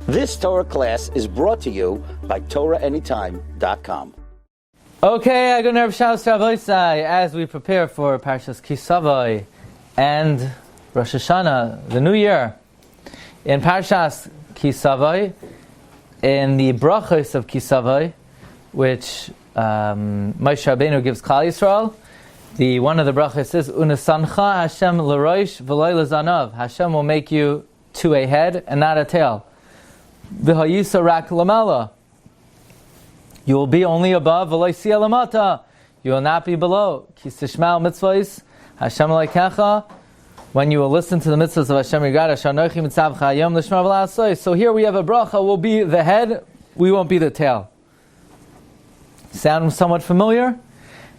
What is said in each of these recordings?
This Torah class is brought to you by TorahAnytime.com. Okay, I go to Rabbi as we prepare for Parshas Savo and Rosh Hashanah, the new year. In Parshas Savo, in the brachos of Savo, which Moshe Rabbeinu gives Klal Yisrael, one of the brachos is Unesancha Hashem l'rosh v'lo l'zanav. Hashem will make you to a head and not a tail. V'hayisa rak lamala. You will be only above v'lo yisia lamata. You will not be below. Ki tishma'u mitzvos Hashem Elokecha. When you will listen to the mitzvahs of Hashem your God, Asher Anochi mitzavcha hayom l'shmar v'la'asoi. So here we have a bracha. We'll be the head. We won't be the tail. Sound somewhat familiar?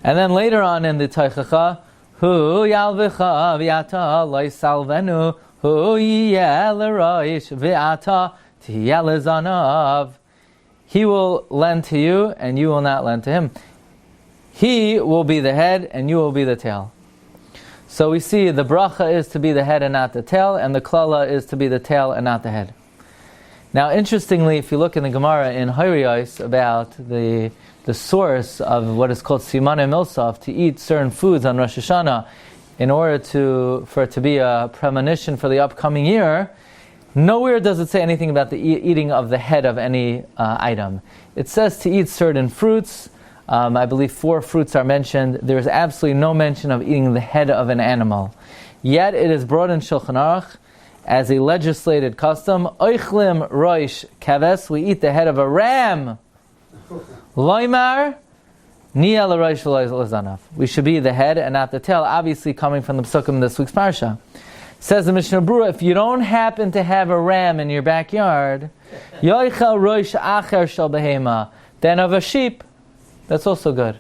And then later on in the Teichacha, Hu yalvicha v'ata loy salvenu, Hu yiyeh l'roish v'ata tiyeh l'zanav. He will lend to you, and you will not lend to him. He will be the head, and you will be the tail. So we see the bracha is to be the head and not the tail, and the klala is to be the tail and not the head. Now, interestingly, if you look in the Gemara in Hayriyos about the source of what is called Simanei Milsaf, to eat certain foods on Rosh Hashanah in order for it to be a premonition for the upcoming year, nowhere does it say anything about the eating of the head of any item. It says to eat certain fruits. I believe 4 fruits are mentioned. There is absolutely no mention of eating the head of an animal. Yet it is brought in Shulchan Aruch as a legislated custom. Oichlim roish keves, we eat the head of a ram. Loimar niya l'roish l'zanav. We should be the head and not the tail, obviously coming from the Psukim in this week's Parsha. Says the Mishnah Berurah, if you don't happen to have a ram in your backyard, yoichel roish acher shel behema, then of a sheep, that's also good.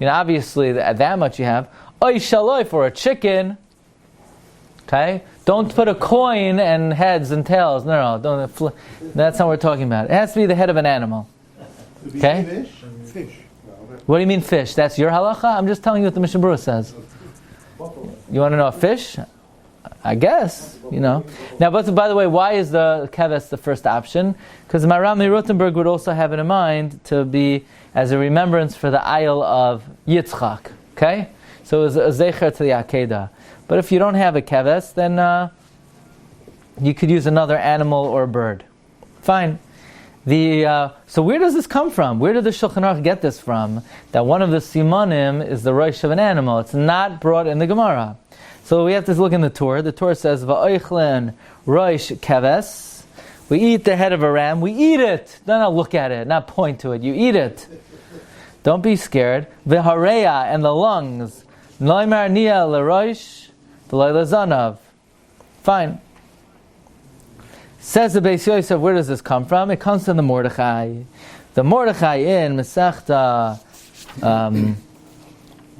Obviously that much you have. Oy shaloi, for a chicken. Okay? Don't put a coin and heads and tails. No, don't. That's not what we're talking about. It has to be the head of an animal. Okay? Fish. What do you mean fish? That's your halacha? I'm just telling you what the Mishnah Berurah says. You want to know a fish? I guess, Now, but by the way, why is the keves the first option? Because Marami Rothenberg would also have it in mind to be as a remembrance for the Isle of Yitzchak. Okay? So it was a zecher to the Akedah. But if you don't have a keves, then you could use another animal or bird. Fine. So where does this come from? Where did the Shulchan Aruch get this from? That one of the simanim is the rosh of an animal. It's not brought in the Gemara. So we have to look in the Torah. The Torah says, "Va'oichlin rosh keves." We eat the head of a ram. We eat it. Not look at it, not point to it. You eat it. Don't be scared. V'hareya, and the lungs. Noimar niya l'rosh v'lo l'zanav. Fine. Says the Beis Yosef, where does this come from? It comes from the Mordechai. The Mordechai in Masechta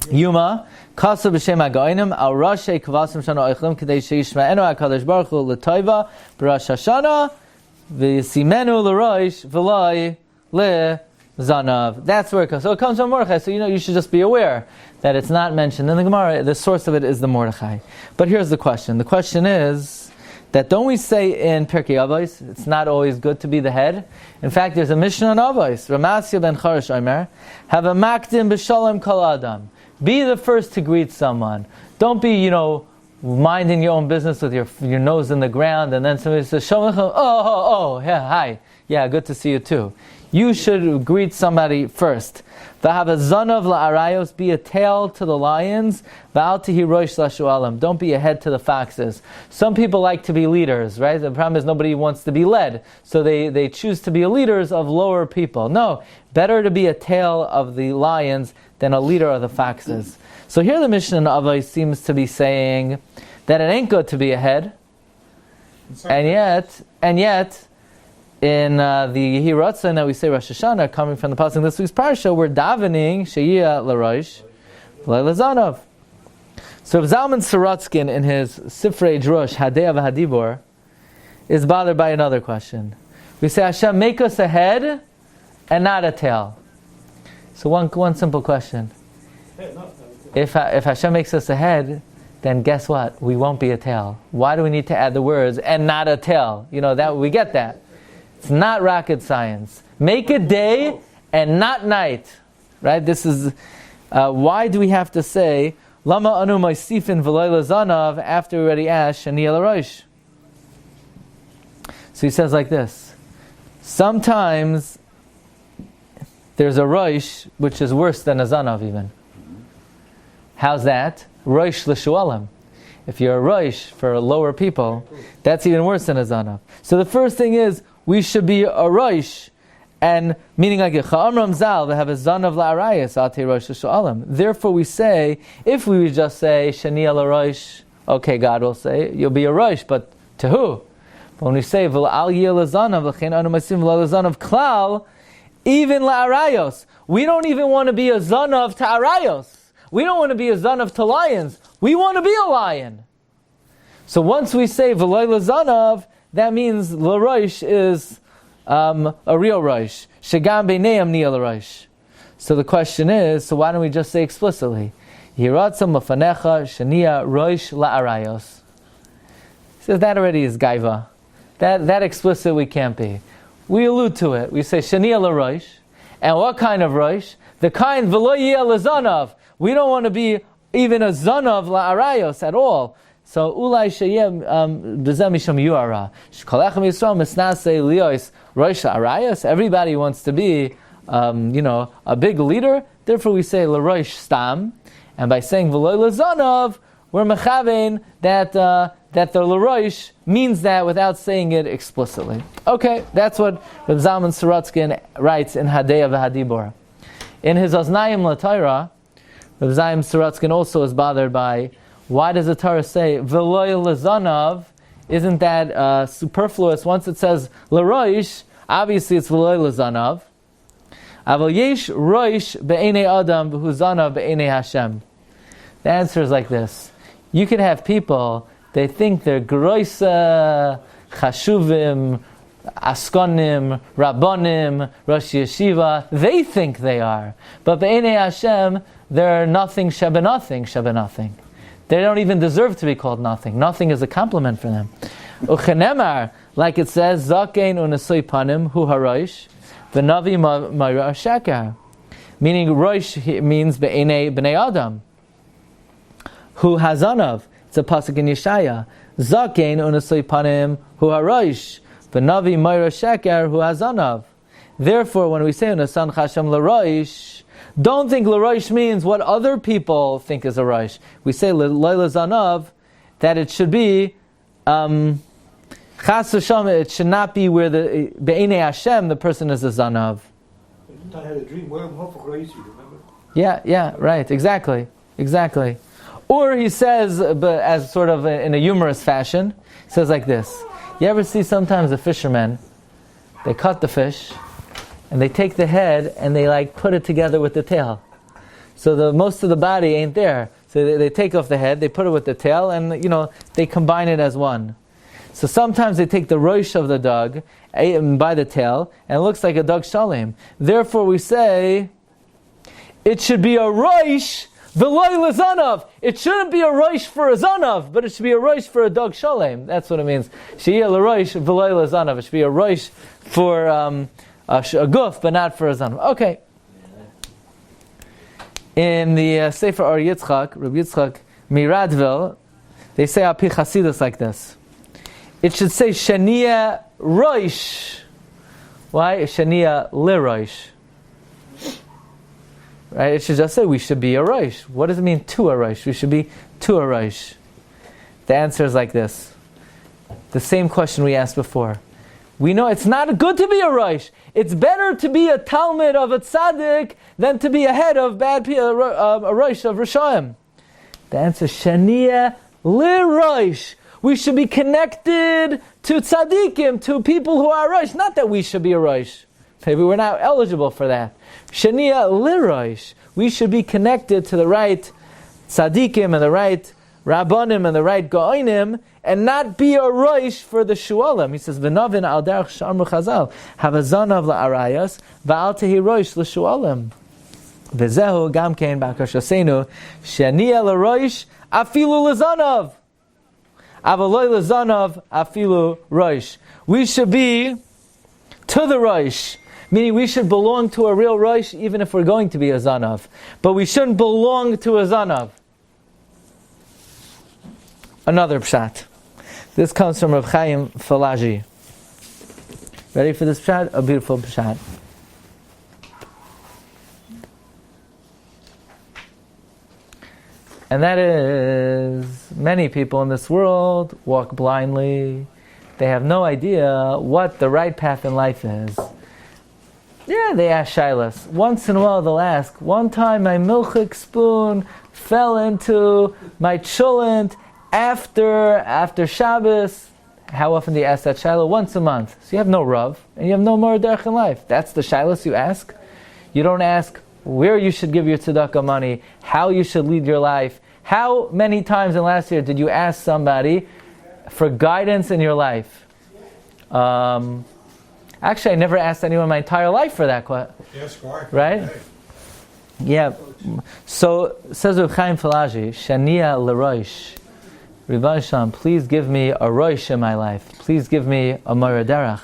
Yuma, Kasav b'shem ha'goinim, al rashei kavasim shana oichlim, kadei sheishma'enu ha'kadosh baruch hu l'toiva, b'Rosh Hashanah, v'yisimenu l'rosh, v'loi le'zanav. That's where it comes. So it comes from Mordechai. So you should just be aware that it's not mentioned in the Gemara. The source of it is the Mordechai. But here's the question. The question is, that don't we say in Pirkei Avos, it's not always good to be the head? In fact, there's a Mishnah on Avos, Ramasya ben Charash Omer, have a makdim b'shalom kol adam. Be the first to greet someone. Don't be, minding your own business with your nose in the ground, and then somebody says, Shalom aleichem, oh, yeah, hi. Yeah, good to see you too. You should greet somebody first. V'hava zanav la'arayos, be a tail to the lions. V'al tihi rosh l'shualim, don't be a head to the foxes. Some people like to be leaders, right? The problem is nobody wants to be led, so they choose to be leaders of lower people. No, better to be a tail of the lions than a leader of the foxes. So here the Mishnah in Avos seems to be saying that it ain't good to be a head, and yet. In the Hiratzin that we say Rosh Hashanah, coming from the pasuk this week's Parsha, we're davening Sheyia l'rosh v'lezanav. So Zalman Sorotskin in his Sifrei Drush Hadei v'Hadibor is bothered by another question. We say Hashem, make us a head and not a tail. So one simple question: if Hashem makes us a head, then guess what? We won't be a tail. Why do we need to add the words and not a tail? That we get that. It's not rocket science. Make it day and not night. Right? This is why do we have to say Lama anu ma'isifin v'loy lezanav after we already asked Shani el Rosh? So he says like this. Sometimes there's a Rosh which is worse than a Zanav even. How's that? Rosh l'shualim. If you're a Rosh for lower people, that's even worse than a Zanav. So the first thing is, we should be a Rosh, and meaning like a Cha'amram Zal, they have a Zanav la'arayas, ate Rosh l'shualim. Therefore we say, if we would just say, Shani el Rosh, okay, God will say, you'll be a Rosh, but to who? But when we say, V'la'al yeh l'zanav, l'chein anu masim v'la l'zanav klal, even la'arayos. We don't even want to be a Zanav to arayos. We don't want to be a Zanav to lions. We want to be a lion. So once we say V'loy l'zanav, that means l'rosh is a real rosh. Shegam b'neim ni l'rosh. So the question is, so why don't we just say explicitly, Yiratzam mafanecha shania rosh la'arayos. He says that already is gaiva. That explicit we can't be. We allude to it. We say shania l'rosh. And what kind of rosh? The kind V'lo yeh l'zanav. We don't want to be even a zanav la'arayos at all. So ulai sheyem b'zeh misham yuara. Shkolechem Yisrael misnasei liyos rosh la'arayos. Everybody wants to be, a big leader. Therefore, we say l'rosh stam, and by saying v'lo l'zanav, we're mechavein that the l'rosh means that without saying it explicitly. Okay, that's what Reb Zalman Sorotzkin writes in Hadeya v'Hadibor. In his Oznayim LaTorah, Reb Zalman Sorotzkin also is bothered by, why does the Torah say v'loy l'zanav? Isn't that superfluous? Once it says l'rosh, obviously it's v'loy l'zanav. Aval yesh rosh be'enei adam v'hu zanav be'enei Hashem. The answer is like this. You could have people, they think they're groisa, chashuvim, askonim, rabbonim, rosh yeshiva. They think they are. But be'enei Hashem, they're nothing, shebenothing. They don't even deserve to be called nothing. Nothing is a compliment for them. Uchenemar, like it says, zakein u'nesoi panim hu harosh, v'navi ma'ira shekar. Meaning, rosh means be'enei b'nei adam. Hu hazanav. It's a pasuk in Yeshaya. Zakein u'nesoi panim hu harosh, v'navi ma'ira shekar hu hazanav. Therefore, when we say u'nesan chashem l'rosh, don't think l'rosh means what other people think is a rosh. We say l'loy zanav, that it should be chas v'sham. It should not be where the be'enei Hashem the person is a zanav. I had a dream. Remember? Yeah, right, exactly. Or he says, but as sort of in a humorous fashion, he says like this: you ever see sometimes the fishermen? They cut the fish, and they take the head and they put it together with the tail. So the most of the body ain't there. So they take off the head, they put it with the tail, and they combine it as one. So sometimes they take the rosh of the dog by the tail, and it looks like a dog shalem. Therefore we say it should be a rosh v'loy l'zanav. It shouldn't be a rosh for a zanav, but it should be a rosh for a dog shalem. That's what it means. She'yeh l'rosh v'loy l'zanav. It should be a rosh for a guf, but not for a zanav. Okay. In the Sefer Or Yitzchak, Rabbi Yitzchak Miradville, they say Api Chasidus like this. It should say Shania Rosh. Why? Shania Lirosh. Right? It should just say we should be a Rosh. What does it mean to a Rosh? We should be to a Rosh. The answer is like this. The same question we asked before. We know it's not good to be a Rosh. It's better to be a Talmud of a Tzaddik than to be a head of bad people, a Rosh of Rishonim. The answer is Shania Lirosh. We should be connected to Tzaddikim, to people who are Rosh. Not that we should be a Rosh. Maybe we're not eligible for that. Shania Lirosh. We should be connected to the right Tzaddikim and the right Rabbanim and the right Goinim, and not be a roish for the shualim. He says, "V'novin al derech shamru chazal have a zanav la'arayas v'al tehi roish l'shualim." V'zehu gam kein b'akashasenu shania l'roish afilu l'zanav avaloi l'zanav afilu roish. We should be to the Rosh. Meaning we should belong to a real Rosh even if we're going to be a Zanav. But we shouldn't belong to a Zanav. Another pshat. This comes from Reb Chaim Falaji. Ready for this pshat? A beautiful pshat. And that is, many people in this world walk blindly. They have no idea what the right path in life is. Yeah, they ask shilas. Once in a while they'll ask, one time my milchik spoon fell into my cholent after Shabbos. How often do you ask that shilah? Once a month. So you have no Rav, and you have no more derech in life. That's the shilas you ask. You don't ask where you should give your tzedakah money, how you should lead your life. How many times in last year did you ask somebody for guidance in your life? Actually, I never asked anyone my entire life for that question. Yes, correct. Right? Yeah. So, says Reb Chaim Falaji, Shania l'rosh. Ribbon Shalom, please give me a rosh in my life. Please give me a Marauder,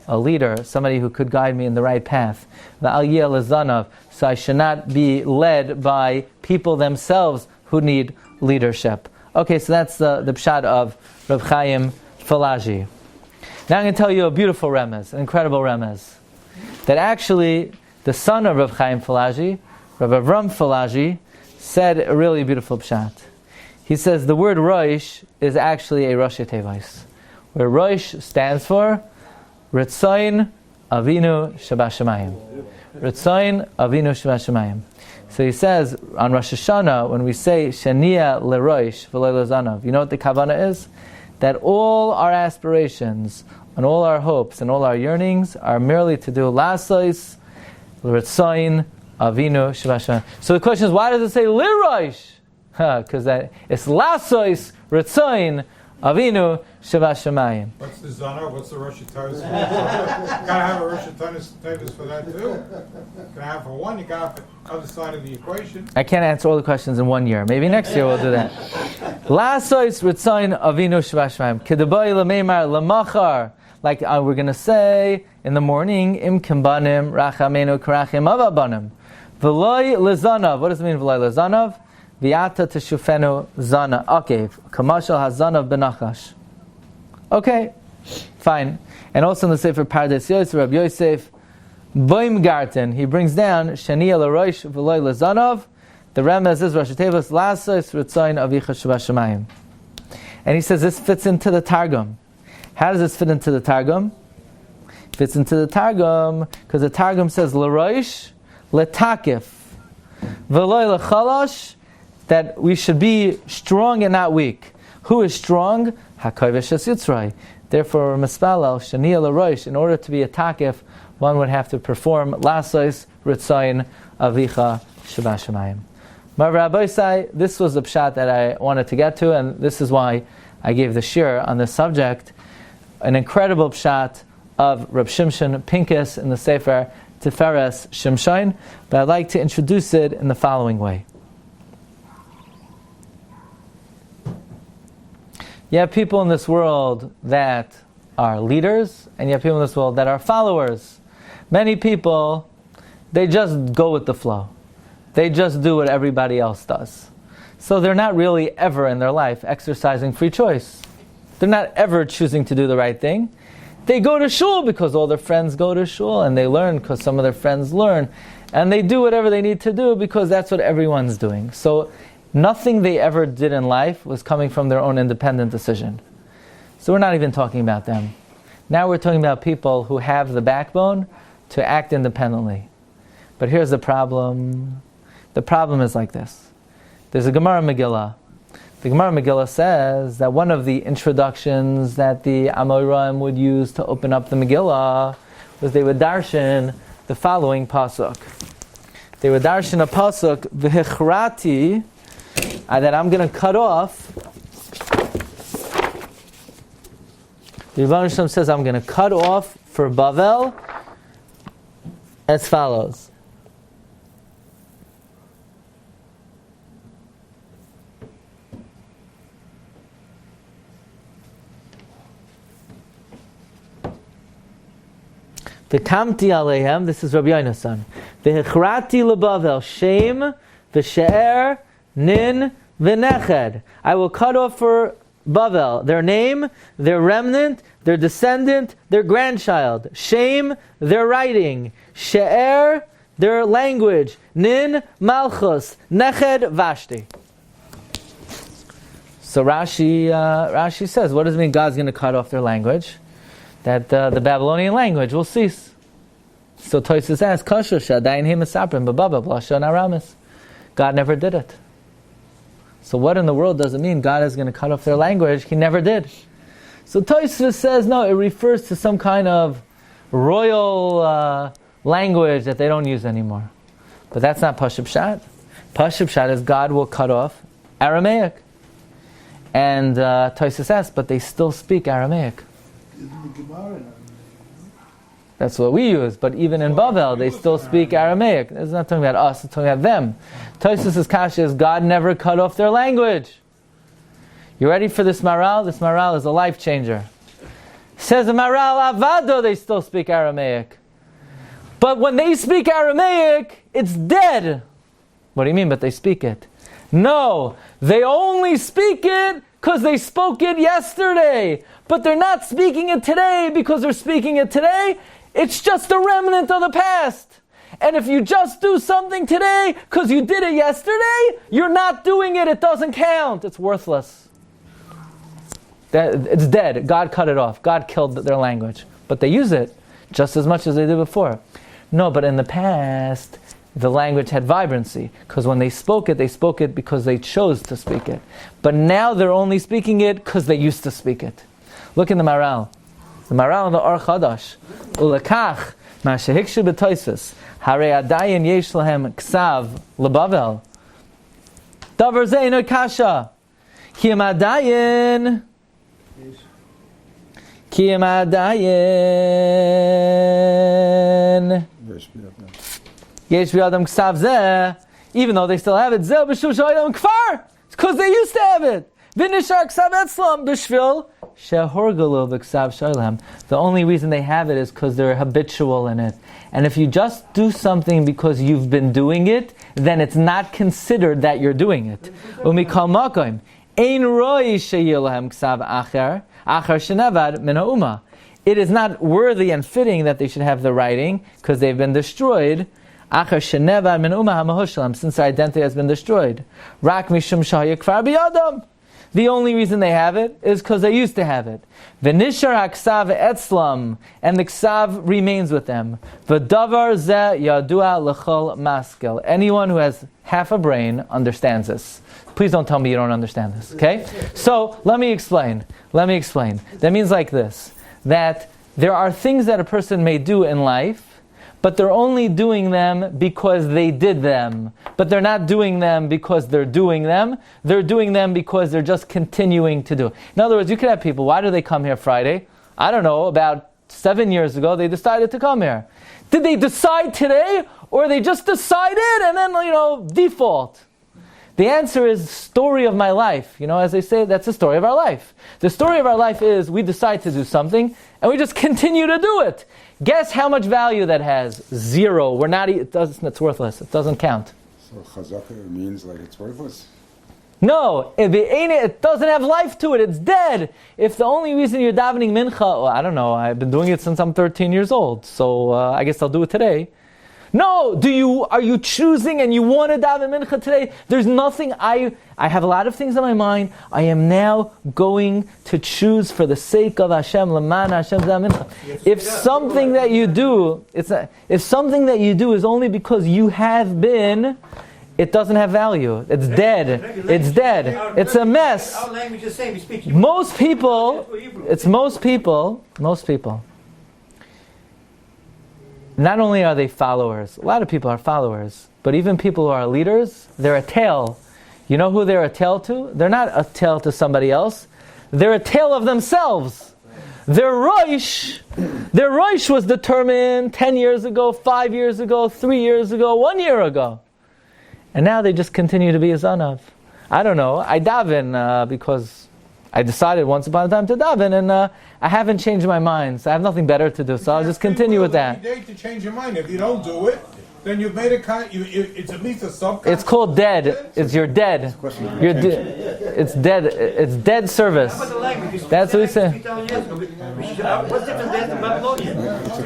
a leader, somebody who could guide me in the right path. V'al yeh lezanav, so I should not be led by people themselves who need leadership. Okay, so that's the pshat of Reb Chaim Falaji. Now I'm going to tell you a beautiful remez, an incredible remez, that actually the son of Reb Chaim Falaji, Reb Avram Falaji, said a really beautiful pshat. He says the word Rosh is actually a Rosh Tevos, where Rosh stands for Ritzayin Avinu Shabashamayim. Ritzayin Avinu Shabashamayim. So he says on Rosh Hashanah, when we say Shania LeRosh V'lo Lezanav, you know what the kavanah is? That all our aspirations and all our hopes and all our yearnings are merely to do Lasois Ritzayin Avinu Shabashamayim. So the question is, why does it say LeRosh? Because it's Lasois Ritzayin Avinu Shabashamayim. What's the Zana? What's the Rosh Hashanah? Gotta have a Rosh Hashanah for that too. Can I have for one? You got have the other side of the equation. I can't answer all the questions in 1 year. Maybe next year we'll do that. Lasois Ritzayin Avinu Shabashamayim. Kedabai Lameimar Lamachar. Like we're going to say in the morning, Im Kimbanim Rachamenu Karachim Avabanim. V'loi Lezanav. What does it mean, V'loi Lezanav? V'yata teshufenu zana. Okay, kamashal hazanav benachash. Okay, fine. And also in the Sefer Pardes Yosef, Rabbi Yosef Boimgarten, he brings down Shania l'rosh v'loy lezanav. The remez is Rosh Tevos lasos ritzayin avicha shabashamayim. And he says this fits into the Targum. How does this fit into the Targum? It fits into the Targum because the Targum says l'rosh letakif v'loy lechalash, that we should be strong and not weak. Who is strong? HaKodesh HaSitzrai. Therefore, Mispalal, Shania l'rosh, in order to be a takif, one would have to perform Lasos, Ritzayin, Avicha, Shabashamayim. My Rabbi say, this was the pshat that I wanted to get to, and this is why I gave the shiur on this subject. An incredible pshat of Reb Shimshon Pincus in the Sefer Tiferes Shimshon, but I'd like to introduce it in the following way. You have people in this world that are leaders, and you have people in this world that are followers. Many people, they just go with the flow. They just do what everybody else does. So they're not really ever in their life exercising free choice. They're not ever choosing to do the right thing. They go to shul because all their friends go to shul, and they learn because some of their friends learn. And they do whatever they need to do because that's what everyone's doing. So nothing they ever did in life was coming from their own independent decision. So we're not even talking about them. Now we're talking about people who have the backbone to act independently. But here's the problem. The problem is like this. There's a Gemara Megillah. The Gemara Megillah says that one of the introductions that the Amoraim would use to open up the Megillah was they would darshan the following pasuk. They would darshan a pasuk, v'hichrati, that I'm going to cut off. The Rebbe Hashem says I'm going to cut off for Bavel as follows. V'kamti aleihem, this is Rabbi Yonasan. V'hechrati lebavel, shem, v'she'er, nin, v'neched. I will cut off for Bavel their name, their remnant, their descendant, their grandchild. Shem, their writing. She'er, their language. Nin, malchus. Neched, Vashti. So Rashi says, what does it mean God's going to cut off their language? That the Babylonian language will cease. So Tosfos asks, Kasha shadayin he mesaprim b'baba b'lashon aramis. God never did it. So what in the world does it mean God is going to cut off their language? He never did. So Tosfos says, no, it refers to some kind of royal language that they don't use anymore. But that's not Pashup Pshat. Pashup Pshat is God will cut off Aramaic. And Tosfos asks, but they still speak Aramaic. That's what we use, but even in Bavel, they still speak Aramaic. It's not talking about us, it's talking about them. Tosfos' kasha is God never cut off their language. You ready for this Maral? This Maral is a life changer. Says the Maral, Avado, they still speak Aramaic. But when they speak Aramaic, it's dead. What do you mean, but they speak it? No, they only speak it because they spoke it yesterday. But they're not speaking it today because they're speaking it today. It's just a remnant of the past. And if you just do something today because you did it yesterday, you're not doing it. It doesn't count. It's worthless. It's dead. God cut it off. God killed their language. But they use it just as much as they did before. No, but in the past, the language had vibrancy. Because when they spoke it because they chose to speak it. But now they're only speaking it because they used to speak it. Look in the Maral. The Maral in the Or Chadash. Ulekach ma shehikshu b'Tosfos harei adayin yesh lahem ksav lebavel. Davar zeh ino kasha. Ki em adayin yesh b'yadam ksav zeh. Even though they still have it, zeh b'shuv shoyam kfar. It's because they used to have it. V'nishar ksav etzlam b'shvil. The only reason they have it is because they're habitual in it. And if you just do something because you've been doing it, then it's not considered that you're doing it. It is not worthy and fitting that they should have the writing because they've been destroyed. Since their identity has been destroyed. The only reason they have it is because they used to have it. V'nishar haksav etzlam, and the ksav remains with them. V'davar zeh yadua l'chol maskil. Anyone who has half a brain understands this. Please don't tell me you don't understand this, okay? So, let me explain. That means like this, that there are things that a person may do in life, but they're only doing them because they did them. But they're not doing them because they're doing them. They're doing them because they're just continuing to do. In other words, you could have people, why do they come here Friday? I don't know, about 7 years ago they decided to come here. Did they decide today? Or they just decided and then, default? The answer is story of my life. As they say, that's the story of our life. The story of our life is we decide to do something and we just continue to do it. Guess how much value that has? 0. It's worthless. It doesn't count. So chazaka means like it's worthless? No, it doesn't have life to it. It's dead. If the only reason you're davening mincha, I don't know, I've been doing it since I'm 13 years old, so I guess I'll do it today. No, are you choosing and you want to daven mincha today? There's nothing, I have a lot of things on my mind. I am now going to choose for the sake of Hashem, leman Hashem daven mincha. If something that you do, if something that you do is only because you have been, it doesn't have value. It's dead. It's dead. It's a mess. Our language is the same. We speak Most people. Not only are they followers, a lot of people are followers, but even people who are leaders, they're a tail. You know who they're a tail to? They're not a tail to somebody else. They're a tail of themselves. Their Rosh was determined 10 years ago, 5 years ago, 3 years ago, 1 year ago. And now they just continue to be a Zanav. I don't know. I daven because I decided once upon a time to daven, and I haven't changed my mind, so I have nothing better to do, so I'll just continue with that. Every day to change your mind. If you don't do it, then you've made it's at least a subconscious. It's called dead. You're dead. It's dead. It's dead service. That's what we say.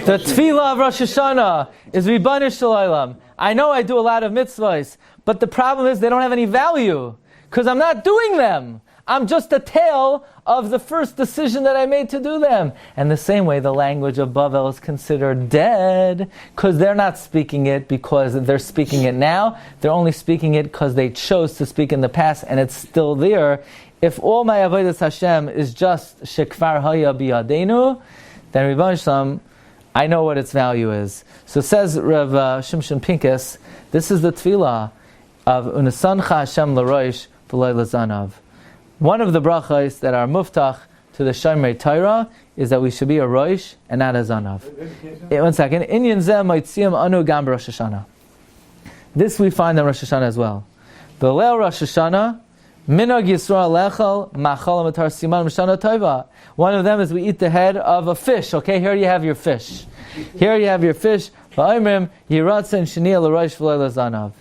The tefillah of Rosh Hashanah is Ribbon Shalom. I know I do a lot of mitzvahs, but the problem is they don't have any value because I'm not doing them. I'm just a tale of the first decision that I made to do them. And the same way, the language of Bavel is considered dead because they're not speaking it because they're speaking it now. They're only speaking it because they chose to speak in the past, and it's still there. If all my avodas Hashem is just shekvar haya biyadenu, then Ribbon Shalom, I know what its value is. So says Rav Shimshon Pincus, this is the tefillah of Unesancha Hashem l'rosh v'lo l'zanav. One of the brachos that are muftach to the Shomer Torah is that we should be a Rosh and not a Zanav. One second. Inyan zeh moitziam anu gam Rosh Hashanah. This we find in Rosh Hashanah as well. B'leil Rosh Hashanah, minog Yisrael lechal machal matar siman mishana tova. One of them is we eat the head of a fish. Okay, here you have your fish. Here you have your fish. V'ayimrim yiratzen sheniya l'rosh v'lo l'zanav.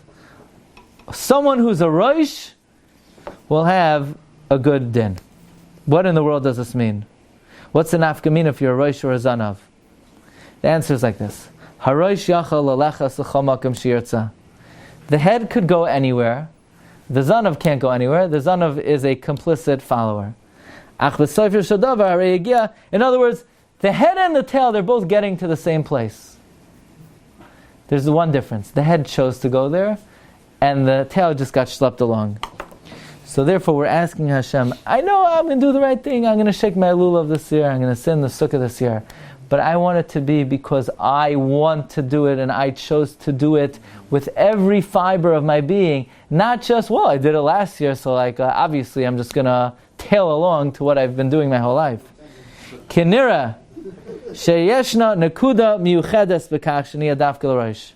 Someone who's a Rosh will have a good din. What in the world does this mean? What's the nafkamina if you're a Rosh or a Zanav? The answer is like this. Harosh yachal lalechas l'chol makom sheyirtza. The head could go anywhere. The Zanav can't go anywhere. The Zanav is a complicit follower. Ach v'sofer shadavar harei yagia. In other words, the head and the tail, they're both getting to the same place. There's one difference. The head chose to go there, and the tail just got schlepped along. So therefore we're asking Hashem, I know I'm going to do the right thing, I'm going to shake my lulav this year, I'm going to sin the sukkah this year, but I want it to be because I want to do it and I chose to do it with every fiber of my being, not just, well, I did it last year, so obviously I'm just going to tail along to what I've been doing my whole life. Kinira, sheyeshna nekuda miuchedes b'kach sheniya dafka l'rosh.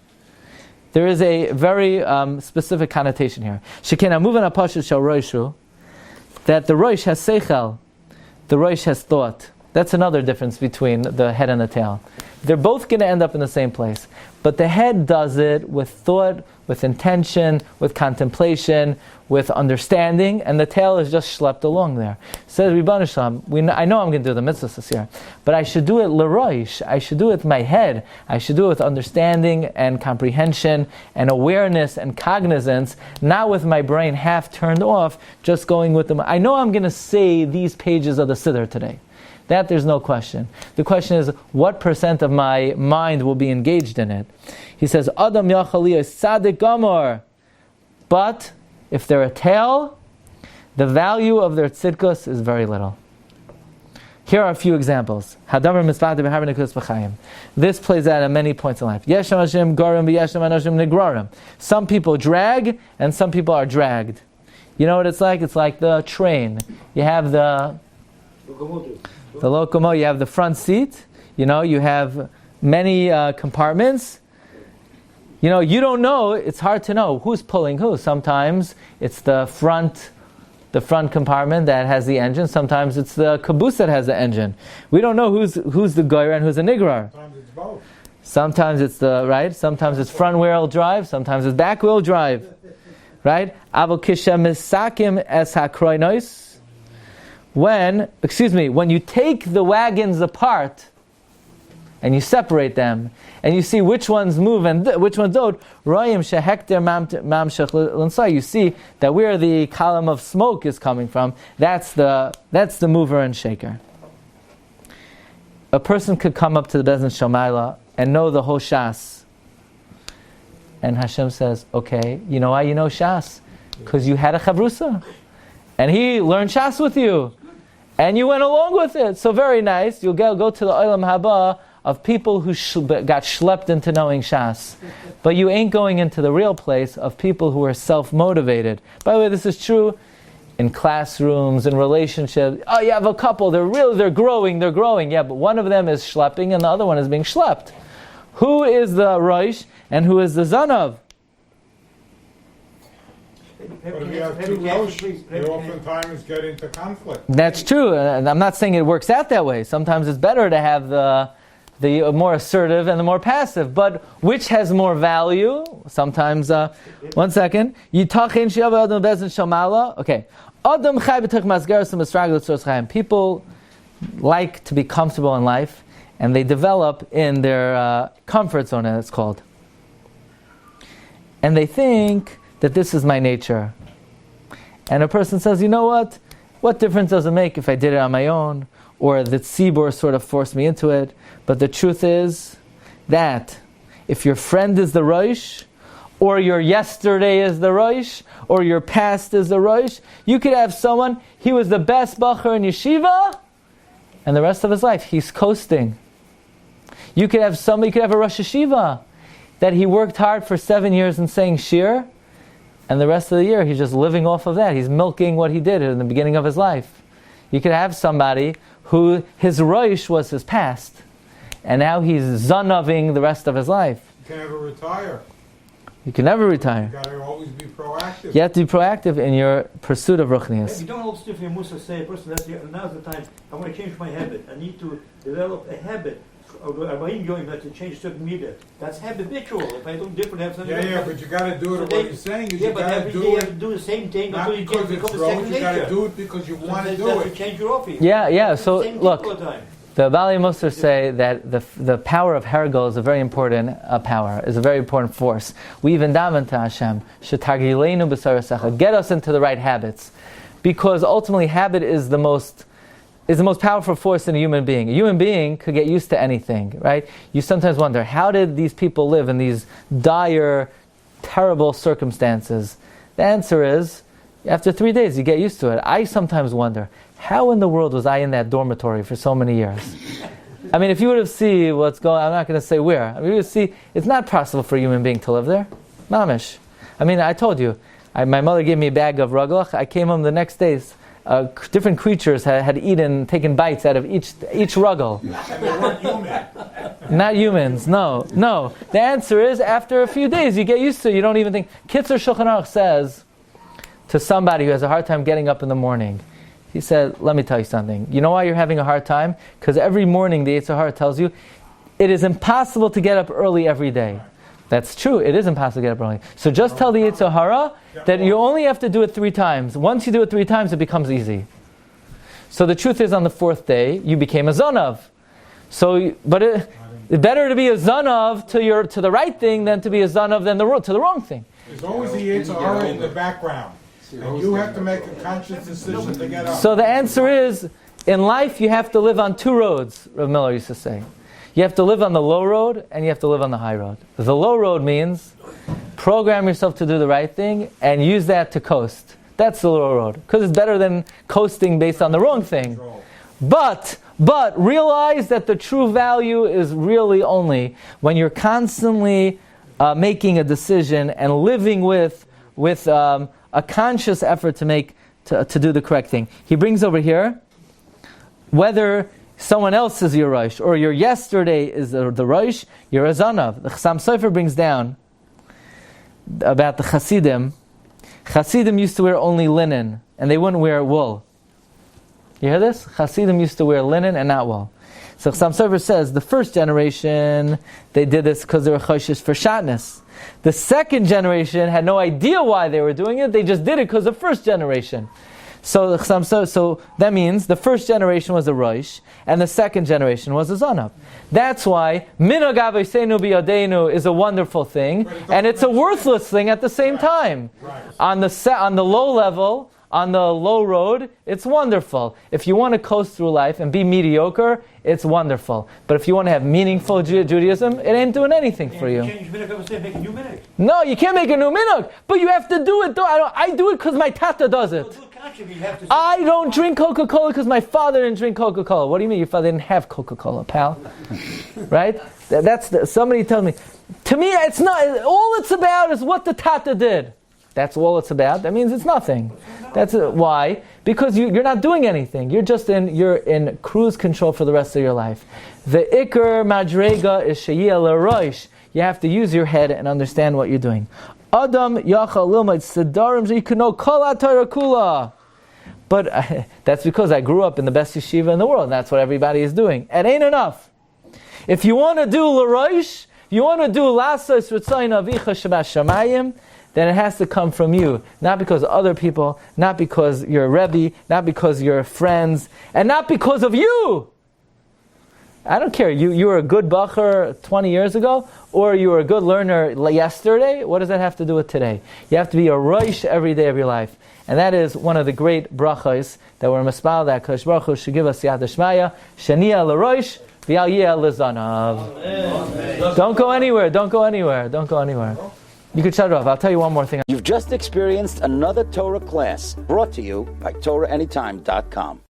There is a very specific connotation here. Shekena muvan Parshas shel Roshu, that the Rosh has seichel, the Rosh has thought. That's another difference between the head and the tail. They're both going to end up in the same place, but the head does it with thought, with intention, with contemplation, with understanding, and the tail is just schlepped along there. Says Ribbon Shalom, I know I'm going to do the mitzvahs this year, but I should do it l'rosh. I should do it with my head. I should do it with understanding and comprehension and awareness and cognizance, not with my brain half turned off, just going with them. I know I'm going to say these pages of the Siddur today. That there's no question. The question is, what percent of my mind will be engaged in it? He says, Adam Yachali is Sadik Gamor. But if they're a tail, the value of their tzidkos is very little. Here are a few examples. This plays out at many points in life. Some people drag, and some people are dragged. You know what it's like? It's like the train. You have the locomotive, you have the front seat, you have many compartments. You don't know, it's hard to know who's pulling who. Sometimes it's the front compartment that has the engine, sometimes it's the caboose that has the engine. We don't know who's the goyer and who's the nigrar. Sometimes it's both. Sometimes it's sometimes it's front wheel drive, sometimes it's back wheel drive. Right? Avol kishem misakim es hakroinos. When you take the wagons apart and you separate them and you see which ones move and which ones don't, you see that where the column of smoke is coming from, that's the mover and shaker. A person could come up to the Beis Din Shomayla and know the whole Shas. And Hashem says, okay, you know why you know Shas? Because you had a chavrusa. And he learned Shas with you. And you went along with it. So very nice. You'll go to the Olam Haba of people who got schlepped into knowing Shas. But you ain't going into the real place of people who are self-motivated. By the way, this is true in classrooms, in relationships. Oh, you have a couple, they're growing. Yeah, but one of them is schlepping and the other one is being schlepped. Who is the Rosh and who is the Zanav? But if you have two Rosh, you oftentimes get into conflict. That's true, and I'm not saying it works out that way. Sometimes it's better to have the more assertive and the more passive. But which has more value? Sometimes, one second. Okay. People like to be comfortable in life, and they develop in their comfort zone, as it's called. And they think that this is my nature. And a person says, you know what? What difference does it make if I did it on my own? Or that Tzibur sort of forced me into it? But the truth is that if your friend is the Rosh, or your yesterday is the Rosh, or your past is the Rosh, you could have someone, he was the best bacher in yeshiva, and the rest of his life, he's coasting. You could have a Rosh Yeshiva, that he worked hard for 7 years in saying Shiur, and the rest of the year he's just living off of that. He's milking what he did in the beginning of his life. You could have somebody who his Rosh was his past, and now he's zanaving the rest of his life. You can never retire. You can never retire. You got to always be proactive. You have to be proactive in your pursuit of ruchnius. You don't hold stiff in Musa say, person, now's the time, I want to change my habit. I need to develop a habit. I'm going to change certain media. That's habitual. If I do different, I have something. Yeah, but you got to do it. What you're saying is you got to do you it. have to do the same thing Not until you because become it's a wrong. second You got to nature. do it because you want to do That's it. to change your office. Yeah. So Same look, all the time. the Bali Moser say that the power of Hergel is a very important power, is a very important force. We even daven to Hashem, Shetagilenu b'sarasecha, get us into the right habits, because ultimately habit is the most powerful force in a human being. A human being could get used to anything, right? You sometimes wonder, how did these people live in these dire, terrible circumstances? The answer is, after 3 days, you get used to it. I sometimes wonder, how in the world was I in that dormitory for so many years? I mean, if you would have seen what's going on, I'm not going to say where. I mean, you would see, it's not possible for a human being to live there. Mamish. I mean, I told you, my mother gave me a bag of ruglach. I came home the next day. Different creatures had taken bites out of each ruggle. And they weren't human. Not humans, no. The answer is, after a few days, you get used to it. You don't even think. Kitzer Shulchan Aruch says to somebody who has a hard time getting up in the morning, he said, let me tell you something. You know why you're having a hard time? Because every morning the Yetzer Hara tells you, it is impossible to get up early every day. That's true, it is impossible to get up early. So just tell the Yetzer Hara that you only have to do it 3 times. Once you do it 3 times, it becomes easy. So the truth is, on the 4th day, you became a zanav. So, but it's better to be a zanav to the right thing than to be a zanav to the wrong thing. There's always the Yetzer Hara in the background. And you have to make a conscious decision to get up. So the answer is, in life you have to live on 2 roads, Rav Miller used to say. You have to live on the low road, and you have to live on the high road. The low road means program yourself to do the right thing, and use that to coast. That's the low road. Because it's better than coasting based on the wrong thing. But realize that the true value is really only when you're constantly making a decision and living with a conscious effort to do the correct thing. He brings over here, whether someone else is your Rosh, or your yesterday is the Rosh, you're a Zanav. The Chassam Sofer brings down about the Hasidim. Hasidim used to wear only linen, and they wouldn't wear wool. You hear this? Hasidim used to wear linen and not wool. So Chassam Sofer says, the first generation, they did this because they were choshish for shatnez. The second generation had no idea why they were doing it, they just did it because of the first generation. So that means the first generation was a Rosh, and the second generation was a Zanav. That's why Minhag Avoseinu B'Yadeinu is a wonderful thing, and it's a worthless thing at the same time. On the low level, on the low road, it's wonderful. If you want to coast through life and be mediocre, it's wonderful. But if you want to have meaningful Judaism, it ain't doing anything for you. Change minhag, make a new minhag. No, you can't make a new minhag, but you have to do it. I do it because my tata does it. I don't drink Coca-Cola because my father didn't drink Coca-Cola. What do you mean your father didn't have Coca-Cola, pal? Right? Somebody told me. To me, it's not. All it's about is what the tata did. That's all it's about. That means it's nothing. That's why? Because you're not doing anything. You're in cruise control for the rest of your life. The Iker Madrega is Sheyeh LaRosh. You have to use your head and understand what you're doing. Adam yachal lilmod sedarim zikno kol haTorah kula. But that's because I grew up in the best yeshiva in the world, and that's what everybody is doing. It ain't enough. If you want to do l'rosh, if you want to do lasas ritzayin avicha shabashamayim, then it has to come from you, not because of other people, not because you're a Rebbe, not because you're friends, and not because of you. I don't care. You were a good bacher 20 years ago, or you were a good learner yesterday. What does that have to do with today? You have to be a rosh every day of your life. And that is one of the great brachos that we're mispal that Kosh Baruch Hu should give us Yad Shmaya, Shania l'rosh, v'al yeh l'zanav. Don't go anywhere, don't go anywhere, don't go anywhere. You can shut it off. I'll tell you one more thing. You've just experienced another Torah class brought to you by TorahAnytime.com.